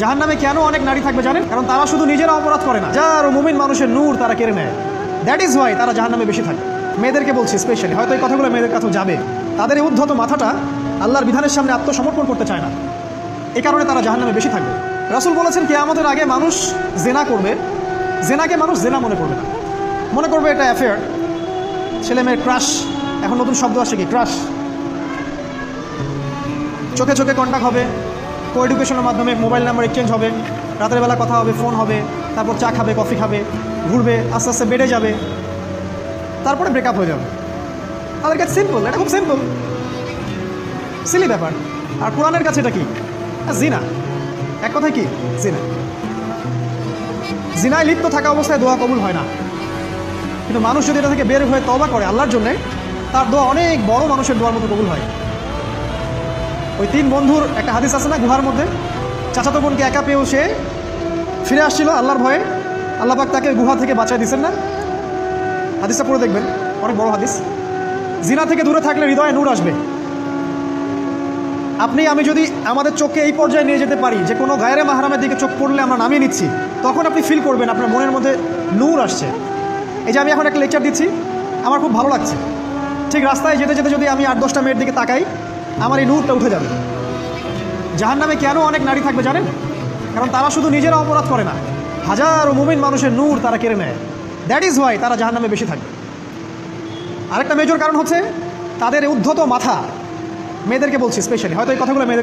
জাহান্নামে কেন অনেক নারী থাকবে জানেন? কারণ তারা শুধু নিজেরা অপরাধ করে না, যারা মুমিন মানুষের নূর তারা কেড়ে নেয়। দ্যাট ইজ ওয়াই তারা জাহান্নামে বেশি থাকবে। মেয়েদেরকে বলছি স্পেশালি, হয়তো এই কথাগুলো মেয়েদের কাছেও যাবে। তাদের এই উদ্ধত মাথাটা আল্লাহর বিধানের সামনে আত্মসমর্পণ করতে চায় না, এই কারণে তারা জাহান্নামে বেশি থাকবে। রাসূল বলেছেন কিয়ামতের আগে মানুষ জেনা করবে, জেনাকে মানুষ জেনা মনে করবে না, মনে করবে এটা অ্যাফেয়ার, ছেলে মেয়ের ক্রাশ। এখন নতুন শব্দ আসে কি, ক্রাশ। চোখে চোখে কন্ট্যাক্ট হবে, কো এডুকেশনের মাধ্যমে মোবাইল নাম্বার এক্সচেঞ্জ হবে, রাতের বেলা কথা হবে, ফোন হবে, তারপর চা খাবে, কফি খাবে, ঘুরবে, আস্তে আস্তে বেড়ে যাবে, তারপরে ব্রেকআপ হয়ে যাবে। তাদের কাছে সিম্পল, এটা খুব সিম্পল, সিলি ব্যাপার। আর কোরআনের কাছে এটা কি? জিনা। এক কথায় কি? জিনা। জিনায় লিপ্ত থাকা অবস্থায় দোয়া কবুল হয় না, কিন্তু মানুষ যদি এটা থেকে বের হয়ে তওবা করে আল্লাহর জন্যে, তার দোয়া অনেক বড় মানুষের দোয়ার মতো কবুল হয়। ওই তিন বন্ধুর একটা হাদিস আছে না, গুহার মধ্যে চাচাতো বোনকে একা পেয়েও সে ফিরে আসছিল আল্লাহর ভয়ে, আল্লাহ পাক তাকে গুহা থেকে বাঁচায় দিচ্ছেন না? হাদিসটা পড়ে দেখবেন, অনেক বড় হাদিস। জিনা থেকে দূরে থাকলে হৃদয়ে নূর আসবে। আপনি আমি যদি আমাদের চোখকে এই পর্যায়ে নিয়ে যেতে পারি যে কোনো গায়রে মাহরামের দিকে চোখ পড়লে আমরা নামিয়ে নিচ্ছি, তখন আপনি ফিল করবেন আপনার মনের মধ্যে নূর আসছে। এই যে আমি এখন একটা লেকচার দিচ্ছি, আমার খুব ভালো লাগছে, ঠিক রাস্তায় যেতে যেতে যদি আমি 8-10টা মেয়ের দিকে তাকাই, আমার এই নূরটা উঠে যাবে। জাহান্নামে কেন অনেক নারী থাকবে জানেন? কারণ তারা শুধু নিজেরা অপরাধ করে না, হাজারো মুমিন মানুষের নূর তারা কেড়ে নেয়। দ্যাট ইজ ওয়াই তারা জাহান্নামে বেশি থাকবে। আরেকটা মেজর কারণ হচ্ছে তাদের উদ্ধত মাথা। মেয়েদেরকে বলছি স্পেশালি, হয়তো এই কথাগুলো মেয়েদের